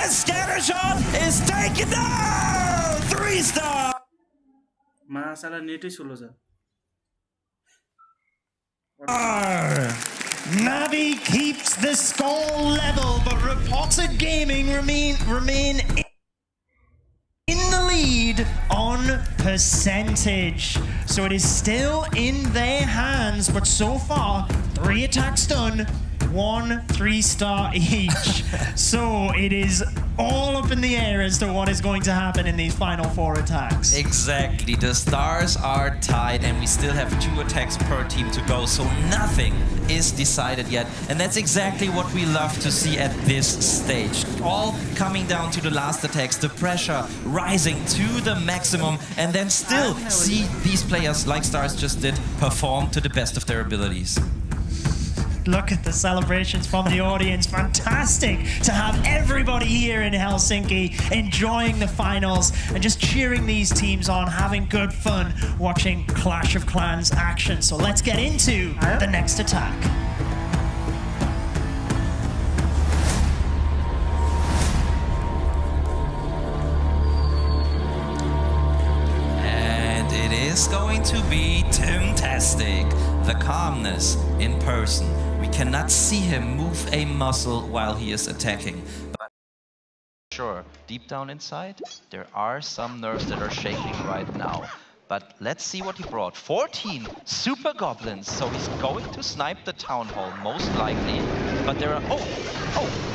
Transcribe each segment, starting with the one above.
Scattershot is taken down! 3-star! Masalah नेटै slow छ Navi keeps the score level, but Reported Gaming remain in the lead on percentage. So it is still in their hands, but so far, 3 attacks done, 1 3-star each. So it is all up in the air as to what is going to happen in these final 4 attacks. Exactly, the stars are tied and we still have 2 attacks per team to go, so nothing is decided yet. And that's exactly what we love to see at this stage. All coming down to the last attacks, the pressure rising to the maximum, and then still see these players, like Stars just did, perform to the best of their abilities. Look at the celebrations from the audience. Fantastic to have everybody here in Helsinki enjoying the finals and just cheering these teams on, having good fun watching Clash of Clans action. So let's get into the next attack. And it is going to be Timtastic, the calmness in person. We cannot see him move a muscle while he is attacking. But sure, deep down inside, there are some nerves that are shaking right now. But let's see what he brought. 14 super goblins, so he's going to snipe the town hall, most likely. But there are,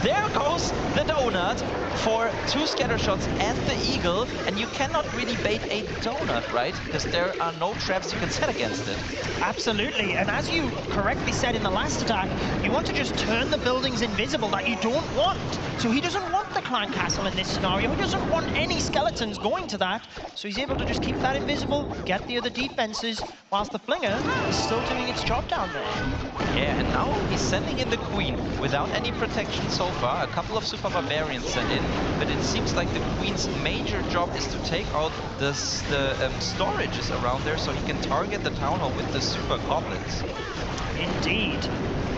there goes the donut for 2 scatter shots and the eagle, and you cannot really bait a donut, right? Because there are no traps you can set against it. Absolutely, and as you correctly said in the last attack, you want to just turn the buildings invisible that you don't want. So he doesn't want the clan castle in this scenario, he doesn't want any skeletons going to that, so he's able to just keep that invisible, get the other defenses, whilst the Flinger is still doing its job down there. Yeah, and now he's sending in the Queen without any protection so far. A couple of Super Barbarians sent in, but it seems like the Queen's major job is to take out the storages around there so he can target the town hall with the Super Goblins. Indeed.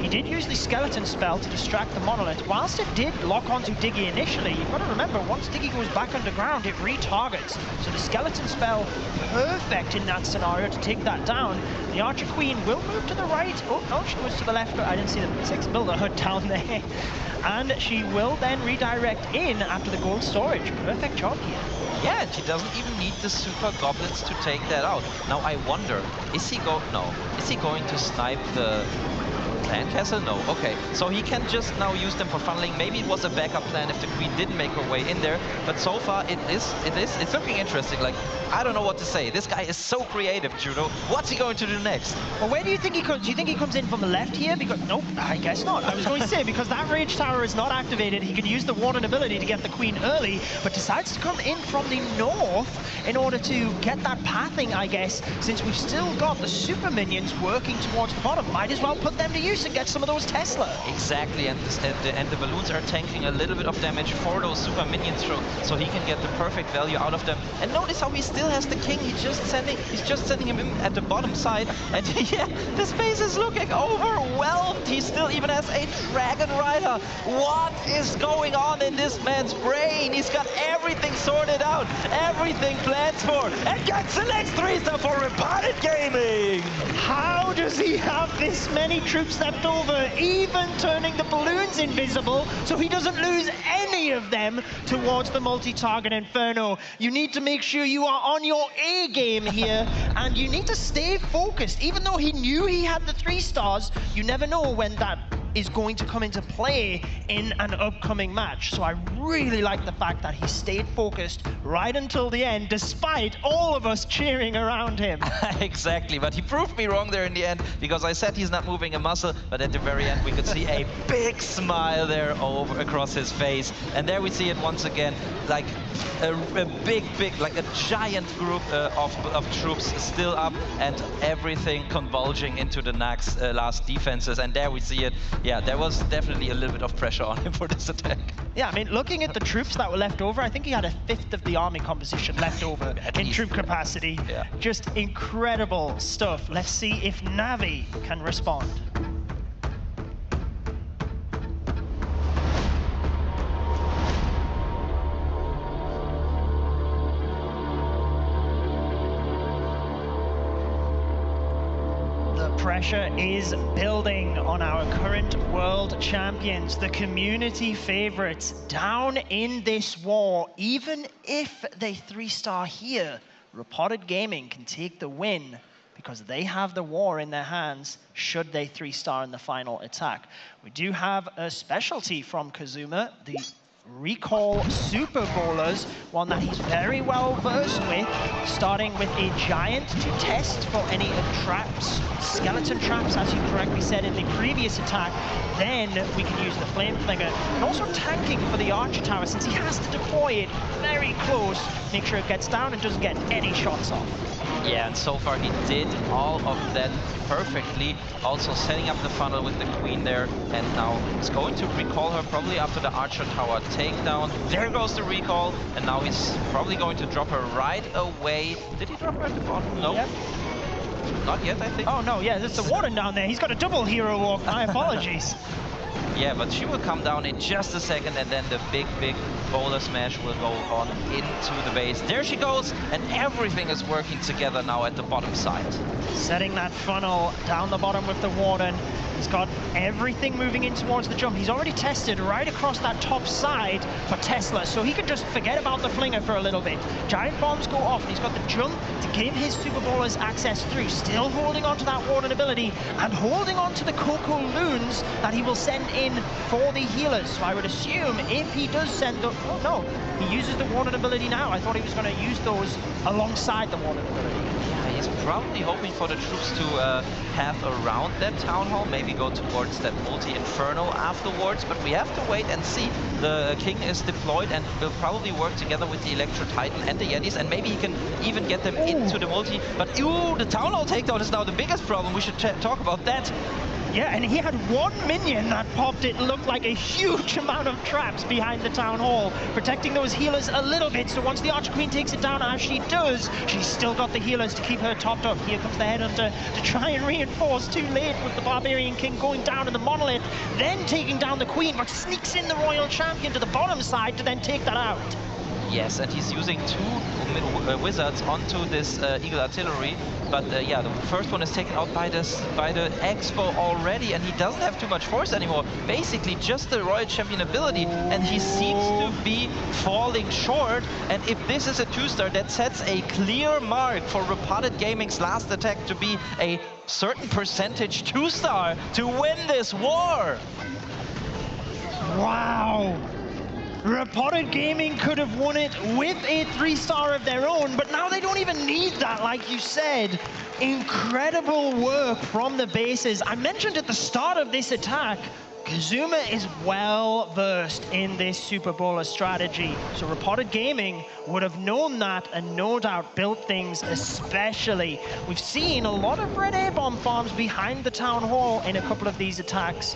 He did use the skeleton spell to distract the monolith. Whilst it did lock onto Diggy initially, you've got to remember, once Diggy goes back underground, it retargets. So the skeleton spell, perfect in that scenario to take that down. The Archer Queen will move to the right. Oh, no, she was to the left, but I didn't see the 6 builder hood down there. And she will then redirect in after the gold storage. Perfect job here. Yeah, and she doesn't even need the Super Goblins to take that out. Now I wonder, is he going to snipe the clan castle? No. Okay, so he can just now use them for funneling. Maybe it was a backup plan if the Queen didn't make her way in there, but so far it's looking interesting. Like, I don't know what to say. This guy is so creative, Judo. What's he going to do next? Well, where do you think he comes? Do you think he comes in from the left here? Because nope, I guess not. I was going to say, because that Rage Tower is not activated, he could use the Warden ability to get the Queen early, but decides to come in from the north in order to get that pathing, I guess, since we've still got the super minions working towards the bottom. Might as well put them to use and get some of those Tesla. Exactly, and the balloons are tanking a little bit of damage for those super minions, so he can get the perfect value out of them. And notice how he still has the king. He's just sending him in at the bottom side, and yeah, the space is looking overwhelmed. He still even has a Dragon Rider. What is going on in this man's brain? He's got everything sorted out, everything planned for, and gets the next 3-star for Reported Gaming. How does he have this many troops left over, even turning the balloons invisible, so he doesn't lose any of them towards the multi-target Inferno? You need to make sure you are on your A game here, and you need to stay focused. Even though he knew he had the 3 stars, you never know when that is going to come into play in an upcoming match. So I really like the fact that he stayed focused right until the end, despite all of us cheering around him. Exactly, but he proved me wrong there in the end, because I said he's not moving a muscle, but at the very end we could see a big smile there over across his face. And there we see it once again, like a big, like a giant group of troops still up, and everything converging into the Naxx last defenses. And there we see it. Yeah, there was definitely a little bit of pressure on him for this attack. Yeah, I mean, looking at the troops that were left over, I think he had a fifth of the army composition left over in troop capacity. Yeah. Just incredible stuff. Let's see if Navi can respond. pressure is building on our current world champions, the community favorites, down in this war. Even if they 3-star here, Repotted Gaming can take the win because they have the war in their hands should they 3-star in the final attack. We do have a specialty from Kazuma, the Recall Super Bowlers, one that he's very well versed with, starting with a giant to test for any traps, skeleton traps, as you correctly said in the previous attack. Then we can use the Flame Flinger, and also tanking for the Archer Tower, since he has to deploy it very close, make sure it gets down and doesn't get any shots off. Yeah, and so far he did all of that perfectly. Also setting up the funnel with the Queen there, and now he's going to recall her probably after the Archer Tower takedown. There goes the recall, and now he's probably going to drop her right away. Did he drop her at the bottom? No. Yep. Not yet, I think. Oh no, yeah, there's the Warden down there. He's got a double hero walk. My apologies. Yeah, but she will come down in just a second, and then the big boulder smash will go on into the base. There she goes, and everything is working together now at the bottom side. Setting that funnel down the bottom with the Warden. He's got everything moving in towards the jump. He's already tested right across that top side for Tesla, so he can just forget about the Flinger for a little bit. Giant bombs go off, and he's got the jump to give his Super Bowlers access through, still holding on to that Warden ability, and holding on to the Coco Loons that he will send in for the healers. So I would assume if he does send the... Oh no, he uses the Warden ability now. I thought he was going to use those alongside the Warden ability. Yeah, he's probably hoping for the troops to have around that Town Hall, maybe go towards that multi-inferno afterwards, but we have to wait and see. The King is deployed and will probably work together with the Electro Titan and the Yetis, and maybe he can even get them into the multi. But ooh, the Town Hall takedown is now the biggest problem. We should talk about that. Yeah, and he had one minion that popped. It looked like a huge amount of traps behind the Town Hall, protecting those healers a little bit. So once the Archer Queen takes it down, as she does, she's still got the healers to keep her topped up. Here comes the Headhunter to try and reinforce. Too late with the Barbarian King going down to the Monolith, then taking down the Queen, but sneaks in the Royal Champion to the bottom side to then take that out. Yes, and he's using two wizards onto this Eagle Artillery, but yeah, the first one is taken out by the Expo already, and he doesn't have too much force anymore. Basically, just the Royal Champion ability, and he seems to be falling short. And if this is a 2-star, that sets a clear mark for Repotted Gaming's last attack to be a certain percentage 2-star to win this war. Wow. Repotted Gaming could have won it with a 3-star of their own, but now they don't even need that, like you said. Incredible work from the bases. I mentioned at the start of this attack, Kazuma is well versed in this Super Bowler strategy. So Repotted Gaming would have known that and no doubt built things especially. We've seen a lot of red A-bomb farms behind the Town Hall in a couple of these attacks,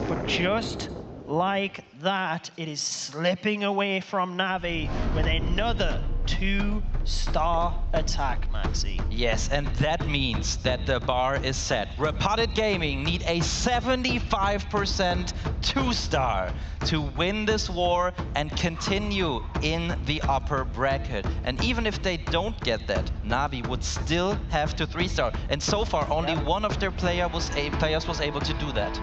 but just like that, it is slipping away from Navi with another 2-star attack, Maxi. Yes, and that means that the bar is set. Repotted Gaming need a 75% 2-star to win this war and continue in the upper bracket. And even if they don't get that, Navi would still have to 3-star. And so far, only one of their players was able to do that.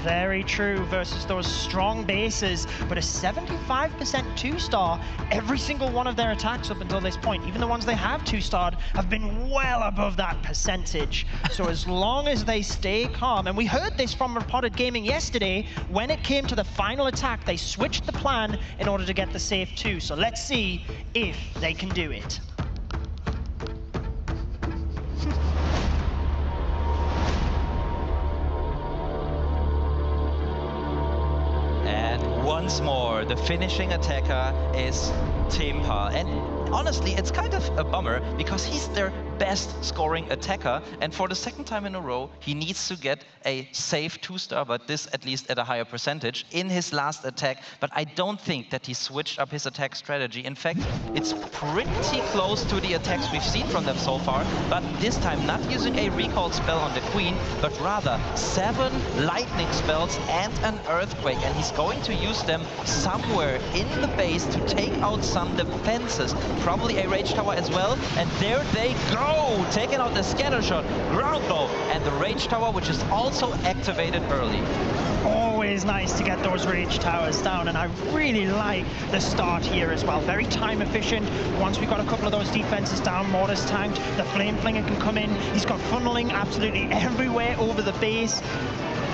Very true versus those strong bases, but a 75% 2-star, every single one of their attacks up until this point, even the ones they have 2-starred, have been well above that percentage. So as long as they stay calm, and we heard this from Repotted Gaming yesterday, when it came to the final attack, they switched the plan in order to get the save 2. So let's see if they can do it. Once more, the finishing attacker is Timpa. And honestly, it's kind of a bummer because he's their best scoring attacker, and for the second time in a row he needs to get a safe 2-star, but this at least at a higher percentage in his last attack. But I don't think that he switched up his attack strategy. In fact, it's pretty close to the attacks we've seen from them so far, but this time not using a recall spell on the Queen, but rather 7 lightning spells and an earthquake, and he's going to use them somewhere in the base to take out some defenses, probably a rage tower as well. And there they go. Oh, taking out the scatter shot, ground bow, and the rage tower, which is also activated early. Always nice to get those rage towers down, and I really like the start here as well. Very time efficient. Once we've got a couple of those defenses down, mortars tanked, the flame flinger can come in. He's got funneling absolutely everywhere over the base.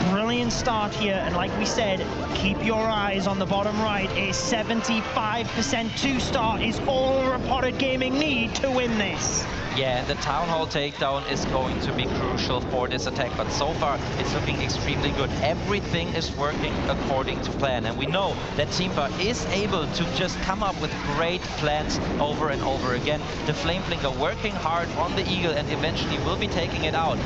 Brilliant start here, and like we said, keep your eyes on the bottom right. A 75% 2-star is all Reported Gaming need to win this. Yeah, and the Town Hall takedown is going to be crucial for this attack, but so far it's looking extremely good. Everything is working according to plan, and we know that Teamfa is able to just come up with great plans over and over again. The Flame Flinger working hard on the Eagle and eventually will be taking it out.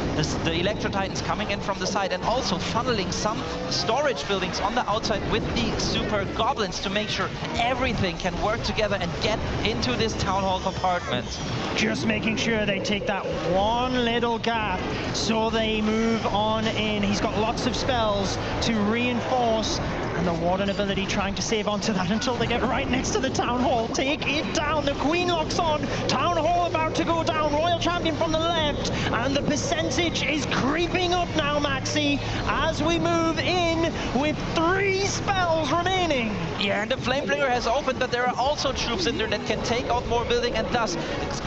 The Electro Titans coming in from the side and also funneling some storage buildings on the outside with the Super Goblins to make sure everything can work together and get into this Town Hall compartment. Just making sure they take that one little gap so they move on in. He's got lots of spells to reinforce, and the Warden ability trying to save onto that until they get right next to the Town Hall. Take it down. The Queen locks on. Town Hall about to go down. Royal Champion from the left, and the percentage is creeping up now, Maxi, as we move in with 3 spells remaining. Yeah, and the Flamebringer has opened, but there are also troops in there that can take out more building and thus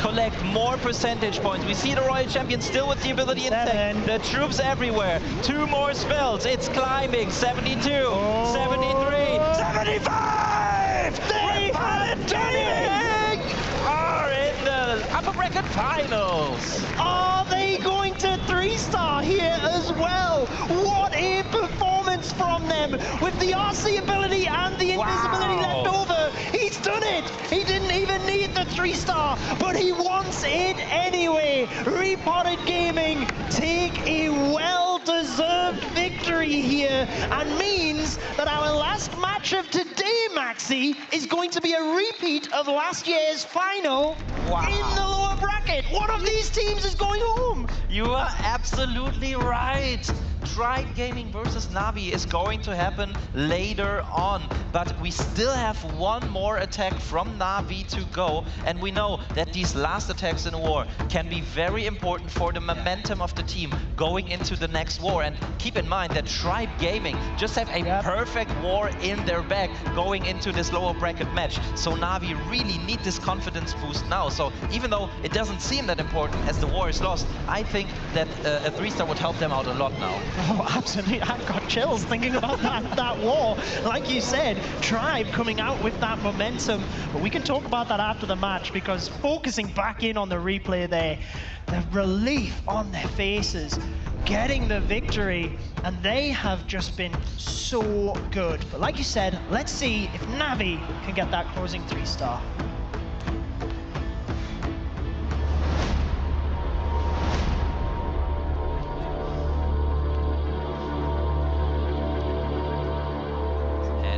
collect more percentage points. We see the Royal Champion still with the ability in tech. The troops everywhere. 2 more spells. It's climbing. 72, 73, 75! They have done it! Are in the upper bracket finals. Are they going to 3-star here as well? What a performance from them with the RC ability and the invisibility left over. He's done it. He didn't even need the 3-star, but he wants it anyway. Reported Gaming take a well-deserved victory here, and means that our last match of today, Maxi, is going to be a repeat of last year's final in the lower bracket. One of these teams is going home. You are absolutely right. Tribe Gaming versus Na'Vi is going to happen later on, but we still have one more attack from Na'Vi to go, and we know that these last attacks in a war can be very important for the momentum of the team going into the next war. And keep in mind that Tribe Gaming just have a perfect war in their bag going into this lower bracket match, so Na'Vi really need this confidence boost now. So even though it doesn't seem that important as the war is lost, I think that a 3-star would help them out a lot now. Oh, absolutely. I've got chills thinking about that war. Like you said, Tribe coming out with that momentum. But we can talk about that after the match, because focusing back in on the replay there, the relief on their faces, getting the victory, and they have just been so good. But like you said, let's see if Na'Vi can get that closing 3-star.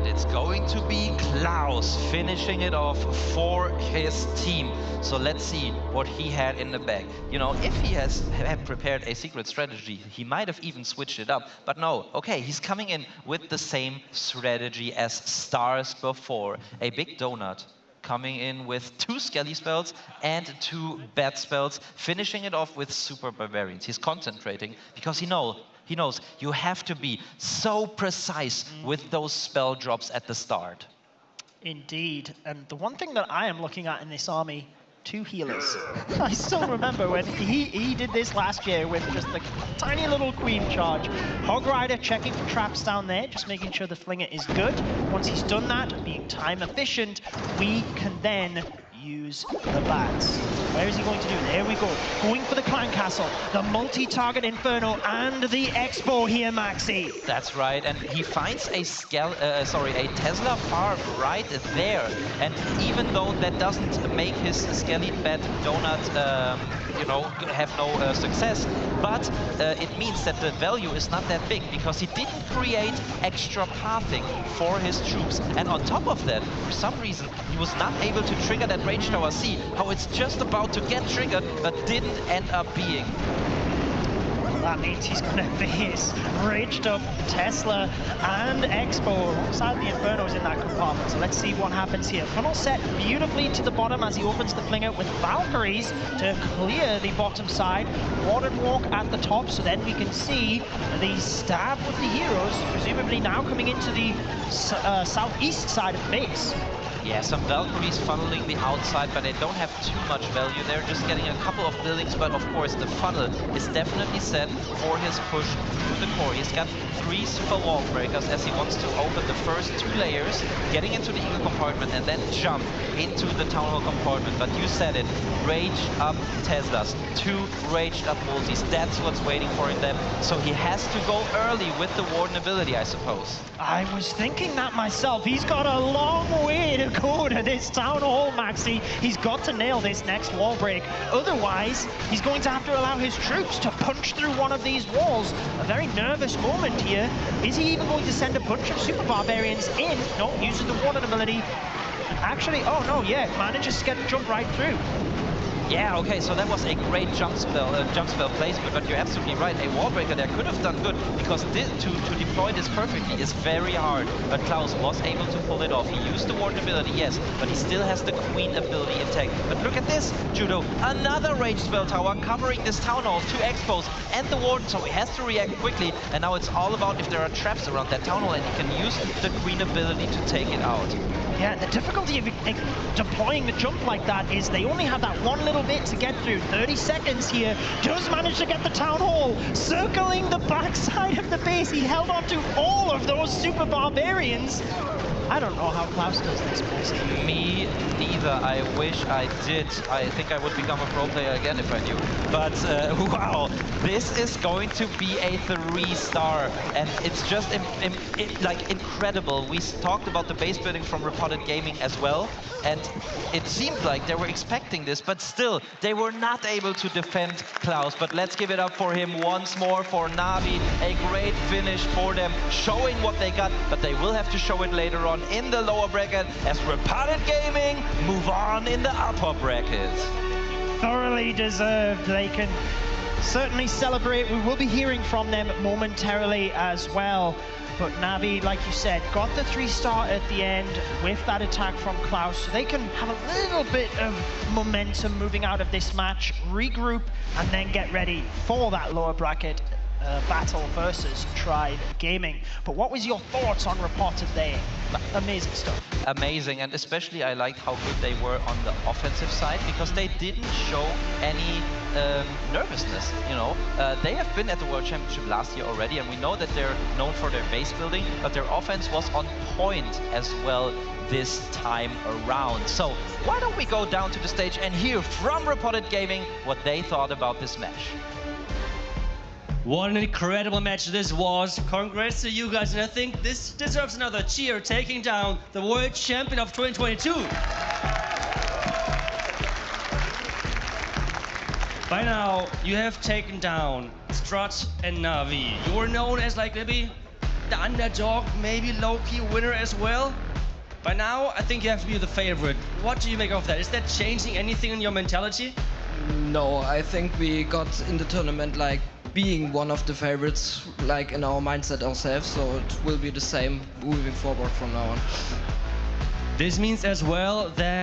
It's going to be Klaus finishing it off for his team. So let's see what he had in the bag. You know, if he had prepared a secret strategy, he might have even switched it up. But no, okay, he's coming in with the same strategy as stars before. A big donut coming in with 2 Skelly spells and 2 Bat spells, finishing it off with Super Barbarians. He's concentrating because he knows you have to be so precise with those spell drops at the start. Indeed, and the one thing that I am looking at in this army, 2 healers. I still remember when he did this last year with just the tiny little queen charge. Hog Rider checking for traps down there, just making sure the flinger is good. Once he's done that, being time efficient, we can then use the bats. Where is he going to do? There we go. Going for the Clan Castle, the multi-target Inferno, and the Expo here, Maxi. That's right, and he finds a Tesla farm right there. And even though that doesn't make his Skelly Bat Donut, have no success, but it means that the value is not that big because he didn't create extra pathing for his troops. And on top of that, for some reason, he was not able to trigger that Rage Tower. See how it's just about to get triggered, but didn't end up being. That means he's going to face raged up Tesla and Expo alongside the Infernos in that compartment. So let's see what happens here. Funnel set beautifully to the bottom as he opens the flinger with Valkyries to clear the bottom side. Water walk at the top, so then we can see the stab with the heroes, presumably now coming into the southeast side of the base. Yeah, some Valkyries funneling the outside, but they don't have too much value. They're just getting a couple of buildings, but of course the funnel is definitely set for his push through the core. He's got 3 super wall breakers as he wants to open the first 2 layers, getting into the Eagle compartment and then jump into the Town Hall compartment. But you said it, raged up Teslas, 2 raged up multis. That's what's waiting for him. So he has to go early with the Warden ability, I suppose. I was thinking that myself. He's got a long way to go to this Town Hall, Maxi. He's got to nail this next wall break. Otherwise, he's going to have to allow his troops to punch through one of these walls. A very nervous moment here. Is he even going to send a bunch of Super Barbarians in? No, uses the Warden ability. Actually, oh no, yeah, manages to jump right through. Yeah, okay, so that was a great jump spell placement, but you're absolutely right. A wall breaker there could have done good, because to deploy this perfectly is very hard. But Klaus was able to pull it off. He used the Warden ability, yes, but he still has the Queen ability intact. But look at this, Judo. Another Rage Spell Tower covering this Town Hall, 2 Expos and the Warden, so he has to react quickly. And now it's all about if there are traps around that Town Hall, and he can use the Queen ability to take it out. Yeah, the difficulty of deploying the jump like that is they only have that one little bit to get through. 30 seconds here. Does manage to get the Town Hall. Circling the backside of the base. He held on to all of those Super Barbarians. I don't know how Klaus does this, personally. Me neither. I wish I did. I think I would become a pro player again if I knew. But wow, this is going to be a 3-star, and it's just like incredible. We talked about the base building from Reported Gaming as well, and it seemed like they were expecting this, but still they were not able to defend Klaus. But let's give it up for him once more, for Na'Vi. A great finish for them, showing what they got, but they will have to show it later on in the lower bracket as Reported Gaming move on in the upper bracket. Thoroughly deserved. They can certainly celebrate. We will be hearing from them momentarily as well. But Na'Vi, like you said, got the 3-star at the end with that attack from Klaus, so they can have a little bit of momentum moving out of this match, regroup, and then get ready for that lower bracket battle versus Tribe Gaming. But what was your thoughts on Reported there? Amazing stuff. Amazing, and especially I liked how good they were on the offensive side, because they didn't show any nervousness, you know. They have been at the World Championship last year already, and we know that they're known for their base building, but their offense was on point as well this time around. So why don't we go down to the stage and hear from Reported Gaming what they thought about this match. What an incredible match this was. Congrats to you guys, and I think this deserves another cheer, taking down the world champion of 2022. By now, you have taken down Strut and Na'Vi. You were known as like maybe the underdog, maybe low-key winner as well. By now, I think you have to be the favorite. What do you make of that? Is that changing anything in your mentality? No, I think we got in the tournament like being one of the favorites, like in our mindset ourselves, so it will be the same moving forward from now on. This means as well that